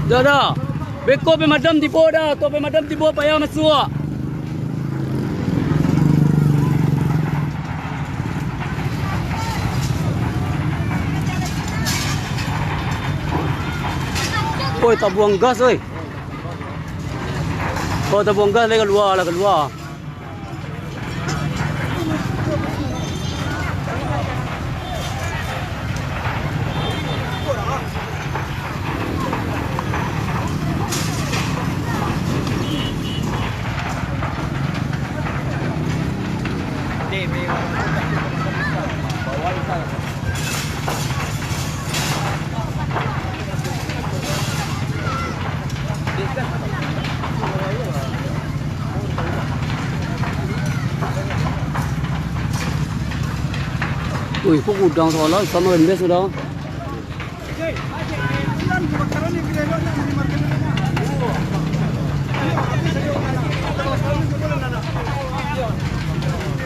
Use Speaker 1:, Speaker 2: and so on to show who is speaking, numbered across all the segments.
Speaker 1: Dah. Beko pemadam tiba dah. Tok pemadam tiba payah masuk. Oi, tak buang gas oi. Oh, tak buang gas lagi keluar. Ui, kok udang soalnya sama embes sudah.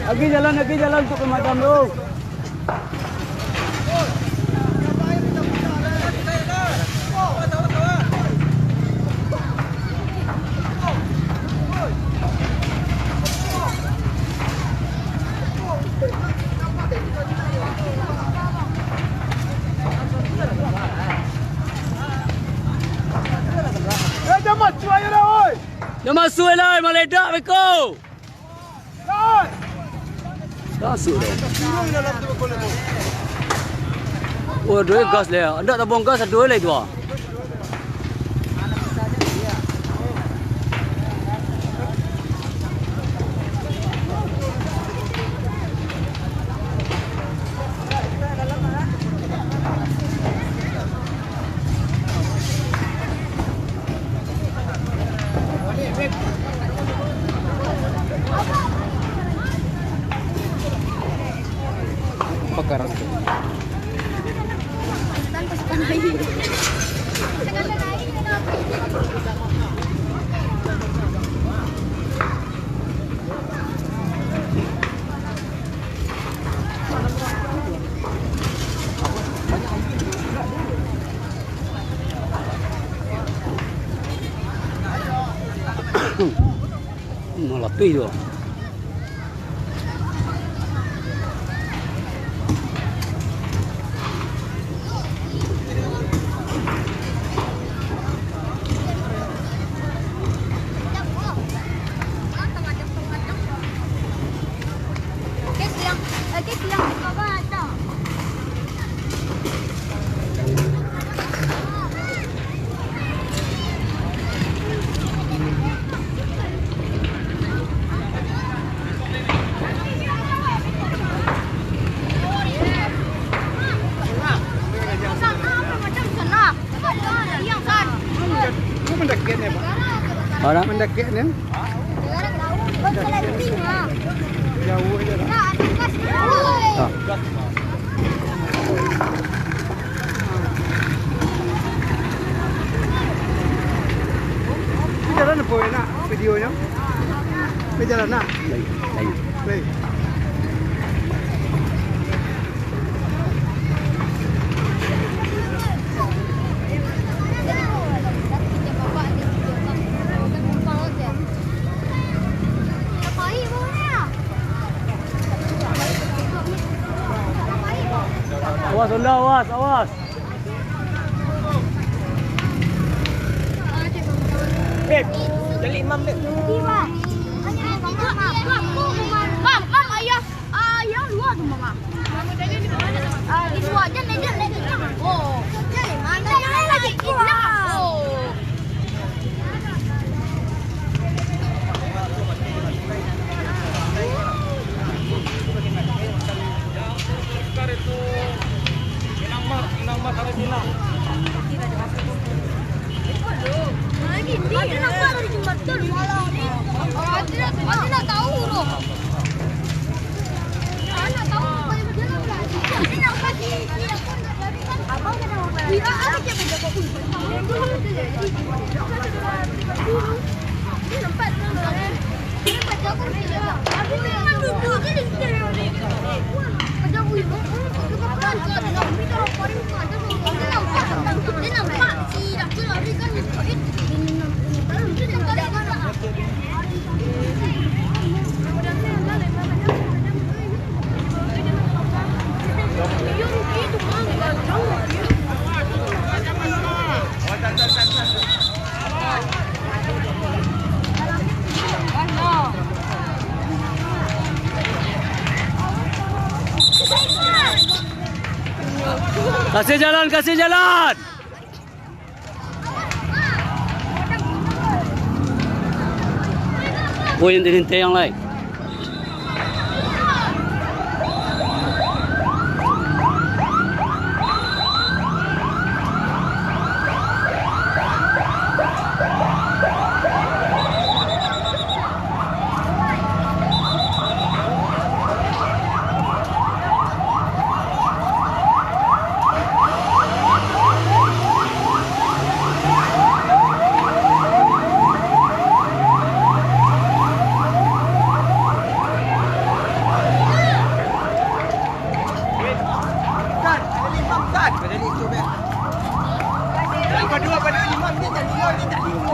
Speaker 1: Lagi jalan untuk pemadam tu. Dia masuk lah, meledak beko. Masuk dah. Oh, dua gas lah. Ada tak buang gas, dua lagi tu. Pekaran. Malah pi tu. Mana?
Speaker 2: Mendekik ni. Jauh je dah. Jalan apa nak videonya? Jalan nak? Lain.
Speaker 1: Awas Honda, awas.
Speaker 2: Jadi imam ni.
Speaker 3: Mam, ayah luar tu mama. Di luar je, Oh, jadi mana yang lagi keluar? Oh. Ada nak keluar dari jembatan malah ni. Ada nak tahu tu. Nak tahu apa yang berjalan lagi. Ada nak pergi. Abang kena apa? Ada je berjaga pun. Ini nampak tu. Ini baca aku ni. Aku memang duduk je di sini. Baca aku ni. Kita pakai. Kita pakai. Kita pakai. Dia nampak si dah keluar.
Speaker 1: Kasih jalan, kasih jalan. Oh, yang hintay yang lain.
Speaker 2: Kedua pada 5 minit dan 5 minit tak 5.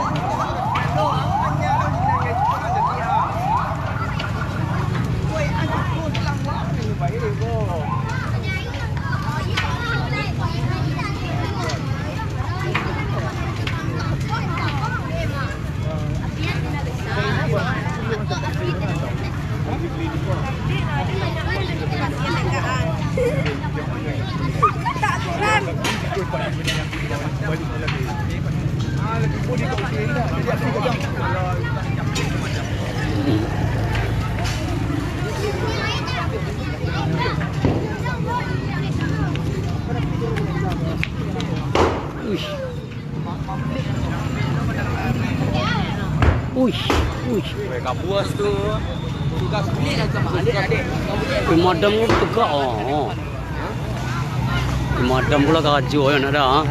Speaker 4: Kat buas tu tugas pelik lah sama adik-adik.
Speaker 1: Pemadam pun tegak. Pemadam pula kacau yang ada.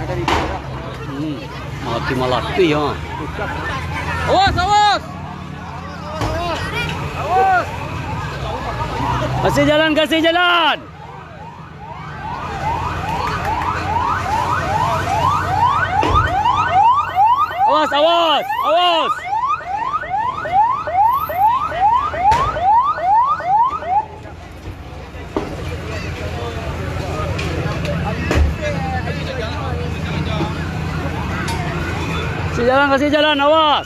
Speaker 1: Mati malati ya.
Speaker 4: Awas, awas. Awas.
Speaker 1: Kasih jalan, kasih jalan. Awas, awas, awas. Kasih jalan, awas.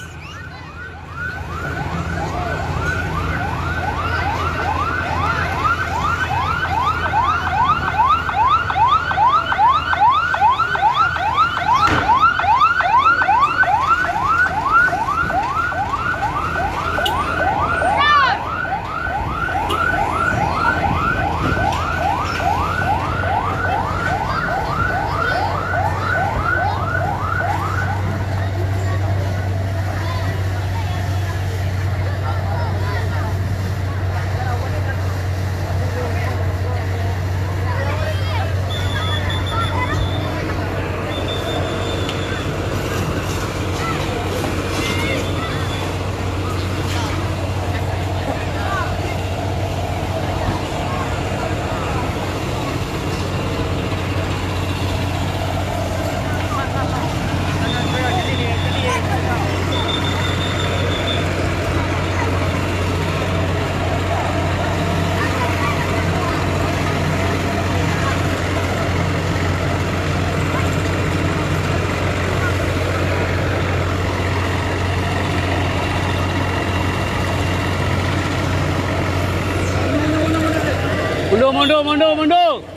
Speaker 1: Mundur.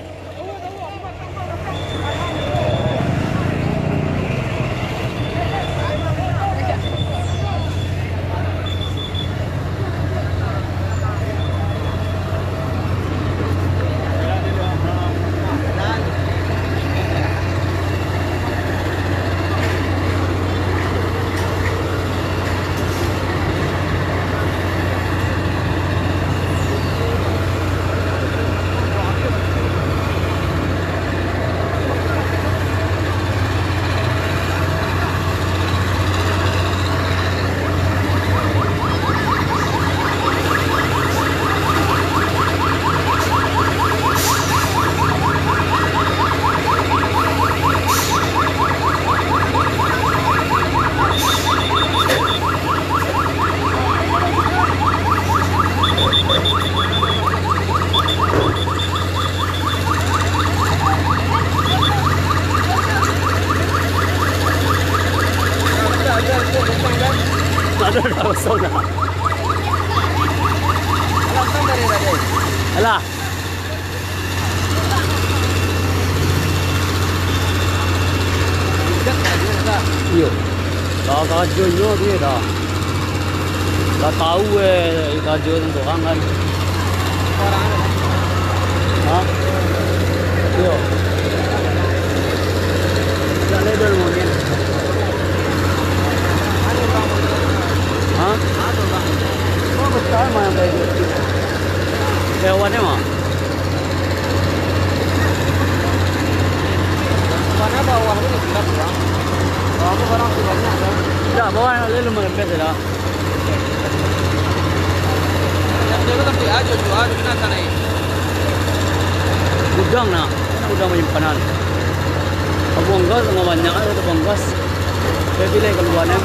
Speaker 1: Ada kosong dah. Alah.
Speaker 4: Dah tadi dah.
Speaker 1: Iyo. Dah kajunya dia dah. Dah tahu kaju tu orang kan.
Speaker 4: Orang ada.
Speaker 1: Ha? Iyo. Dah level mungkin. Ha? Oh betul mana baik. Hewan ni mah.
Speaker 4: Mana bawah ni sudah pulang. Bawah orang tu banyak dah.
Speaker 1: Dah bawa level mana best dah.
Speaker 4: Yang dia kan dia aja jual di mana ni.
Speaker 1: Gudang nak. Gudang penyimpanan. Abang gas sama banyak ada abang gas. Saya pilih keluarnya.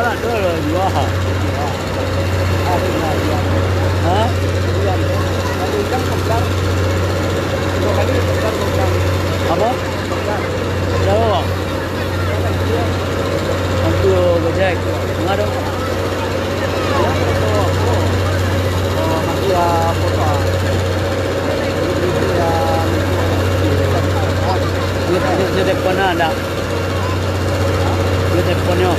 Speaker 1: Nak tu lah jual. Ha? Apa? Jauh. Bantu Gojek. Enggak dong. Dia telefonnya ada. Dia telefonnya.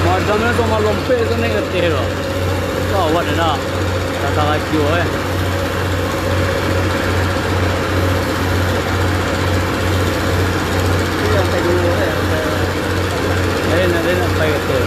Speaker 1: Macamnya tu malam lompe tu ni kerja lo. Kau awak dah tak lagi oh. Yang saya dulu nak pergi tu.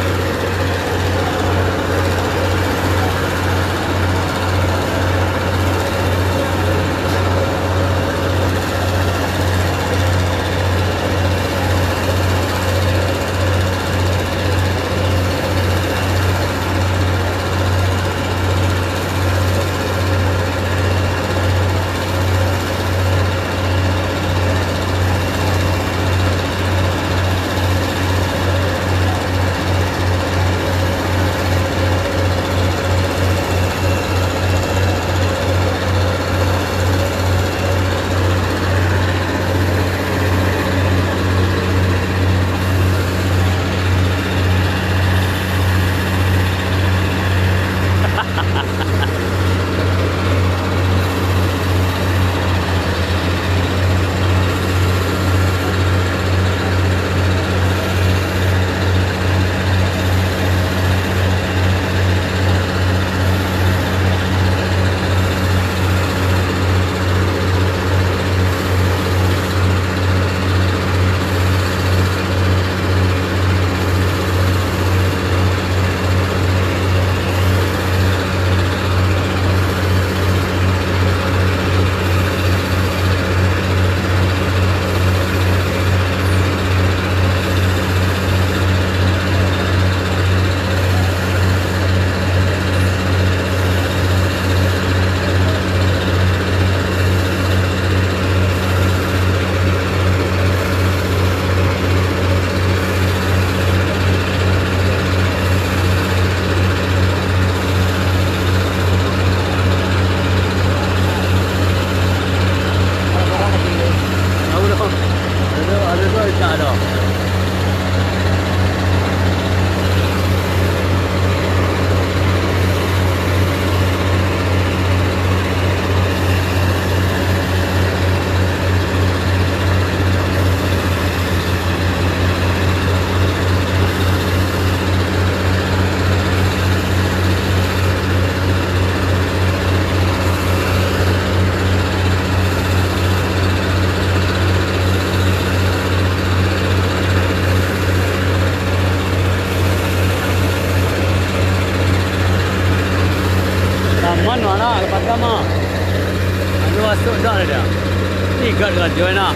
Speaker 1: Mana lepas lama. Anu masuk dah dia. Tiga dengan join lah.